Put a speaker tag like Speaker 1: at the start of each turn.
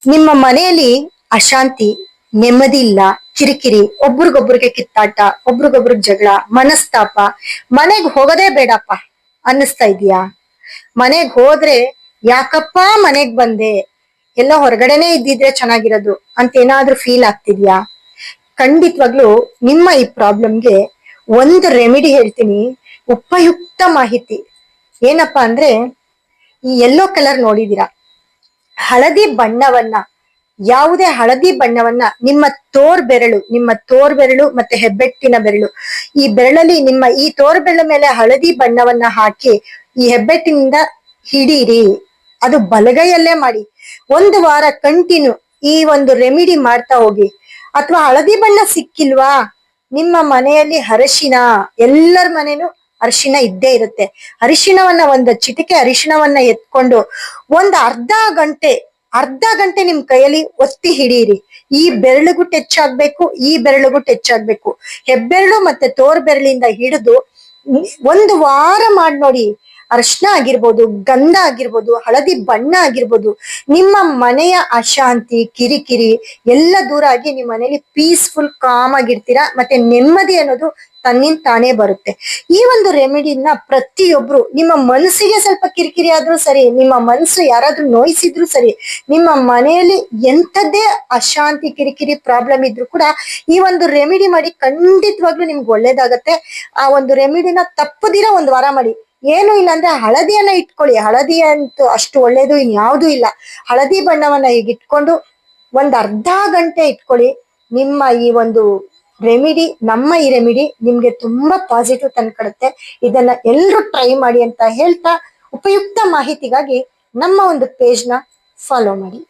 Speaker 1: ನಿಮ್ಮ ಮನೆಯಲ್ಲಿ ಅಶಾಂತಿ, ನೆಮ್ಮದಿ ಇಲ್ಲ, ಕಿರಿಕಿರಿ, ಒಬ್ರಿಗೊಬ್ರಿಗೆ ಕಿತ್ತಾಟ, ಒಬ್ರಿಗೊಬ್ರಿಗೆ ಜಗಳ, ಮನಸ್ತಾಪ, ಮನೆಗ್ ಹೋಗೋದೇ ಬೇಡಪ್ಪ ಅನ್ನಿಸ್ತಾ ಇದೀಯಾ? ಮನೆಗ್ ಹೋದ್ರೆ ಯಾಕಪ್ಪ ಮನೆಗ್ ಬಂದೆ, ಎಲ್ಲ ಹೊರಗಡೆನೆ ಇದ್ದಿದ್ರೆ ಚೆನ್ನಾಗಿರೋದು ಅಂತ ಏನಾದ್ರೂ ಫೀಲ್ ಆಗ್ತಿದ್ಯಾ? ಖಂಡಿತವಾಗ್ಲು ನಿಮ್ಮ ಈ ಪ್ರಾಬ್ಲಮ್ಗೆ ಒಂದು ರೆಮಿಡಿ ಹೇಳ್ತೀನಿ, ಉಪಯುಕ್ತ ಮಾಹಿತಿ. ಏನಪ್ಪಾ ಅಂದ್ರೆ, ಈ ಯೆಲ್ಲೋ ಕಲರ್ ನೋಡಿದೀರಾ? ಹಳದಿ ಬಣ್ಣವನ್ನ, ಯಾವುದೇ ಹಳದಿ ಬಣ್ಣವನ್ನ ನಿಮ್ಮ ತೋರ್ ಬೆರಳು ಮತ್ತೆ ಹೆಬ್ಬೆಟ್ಟಿನ ಬೆರಳು, ಈ ಬೆರಳಲ್ಲಿ ನಿಮ್ಮ ಈ ತೋರ್ ಬೆರಳ ಮೇಲೆ ಹಳದಿ ಬಣ್ಣವನ್ನ ಹಾಕಿ ಈ ಹೆಬ್ಬೆಟ್ಟಿನಿಂದ ಹಿಡೀರಿ. ಅದು ಬಲಗೈಯಲ್ಲೇ ಮಾಡಿ. ಒಂದು ವಾರ ಕಂಟಿನ್ಯೂ ಈ ಒಂದು ರೆಮಿಡಿ ಮಾಡ್ತಾ ಹೋಗಿ. ಅಥವಾ ಹಳದಿ ಬಣ್ಣ ಸಿಕ್ಕಿಲ್ವಾ, ನಿಮ್ಮ ಮನೆಯಲ್ಲಿ ಅರಿಶಿನ, ಎಲ್ಲರ ಮನೇನು ಅರಿಶಿನ ಇದ್ದೇ ಇರುತ್ತೆ. ಅರಿಶಿಣವನ್ನ, ಒಂದು ಚಿಟಿಕೆ ಅರಿಶಿಣವನ್ನ ಎತ್ಕೊಂಡು ಒಂದ್ ಅರ್ಧ ಗಂಟೆ ನಿಮ್ ಕೈಯಲ್ಲಿ ಒತ್ತಿ ಹಿಡೀರಿ. ಈ ಬೆರಳಿಗೂ ಟಚ್ ಆಗ್ಬೇಕು, ಈ ಬೆರಳಿಗೂ ಟಚ್ ಆಗ್ಬೇಕು. ಹೆಬ್ಬೆರಳು ಮತ್ತೆ ತೋರ್ ಬೆರಳಿಂದ ಹಿಡಿದು ಒಂದು ವಾರ ಮಾಡಿ ನೋಡಿ. ಅರ್ಶನ ಆಗಿರ್ಬೋದು, ಗಂಧ ಆಗಿರ್ಬೋದು, ಹಳದಿ ಬಣ್ಣ ಆಗಿರ್ಬೋದು, ನಿಮ್ಮ ಮನೆಯ ಅಶಾಂತಿ, ಕಿರಿಕಿರಿ ಎಲ್ಲ ದೂರ ಆಗಿ ನಿಮ್ಮ ಮನೆಯಲ್ಲಿ ಪೀಸ್ಫುಲ್ ಕಾಮ್ ಆಗಿರ್ತೀರಾ. ಮತ್ತೆ ನೆಮ್ಮದಿ ಅನ್ನೋದು ತನ್ನಿಂದ ತಾನೇ ಬರುತ್ತೆ. ಈ ಒಂದು ರೆಮಿಡಿನ ಪ್ರತಿಯೊಬ್ರು, ನಿಮ್ಮ ಮನಸ್ಸಿಗೆ ಸ್ವಲ್ಪ ಕಿರಿಕಿರಿ ಆದ್ರೂ ಸರಿ, ನಿಮ್ಮ ಮನಸ್ಸು ಯಾರಾದ್ರೂ ನೋಯಿಸಿದ್ರು ಸರಿ, ನಿಮ್ಮ ಮನೆಯಲ್ಲಿ ಎಂಥದ್ದೇ ಅಶಾಂತಿ, ಕಿರಿಕಿರಿ ಪ್ರಾಬ್ಲಮ್ ಇದ್ರು ಕೂಡ ಈ ಒಂದು ರೆಮಿಡಿ ಮಾಡಿ, ಖಂಡಿತವಾಗ್ಲೂ ನಿಮ್ಗೆ ಒಳ್ಳೇದಾಗತ್ತೆ. ಆ ಒಂದು ರೆಮಿಡಿನ ತಪ್ಪದಿರ ಒಂದ್ ವಾರ ಮಾಡಿ. ಏನು ಇಲ್ಲ ಅಂದ್ರೆ ಹಳದಿಯನ್ನ ಇಟ್ಕೊಳ್ಳಿ. ಹಳದಿ ಅಂತೂ ಅಷ್ಟು ಒಳ್ಳೇದು ಇನ್ಯಾವುದೂ ಇಲ್ಲ. ಹಳದಿ ಬಣ್ಣವನ್ನ ಈಗ ಇಟ್ಕೊಂಡು ಒಂದ್ ಅರ್ಧ ಗಂಟೆ ಇಟ್ಕೊಳ್ಳಿ. ನಿಮ್ಮ ಈ ಒಂದು ರೆಮಿಡಿ, ನಮ್ಮ ಈ ರೆಮಿಡಿ ನಿಮ್ಗೆ ತುಂಬಾ ಪಾಸಿಟಿವ್ ತಂದ್ಕೊಡುತ್ತೆ. ಇದನ್ನ ಎಲ್ರು ಟ್ರೈ ಮಾಡಿ ಅಂತ ಹೇಳ್ತಾ, ಉಪಯುಕ್ತ ಮಾಹಿತಿಗಾಗಿ ನಮ್ಮ ಒಂದು ಪೇಜ್ ನ ಫಾಲೋ ಮಾಡಿ.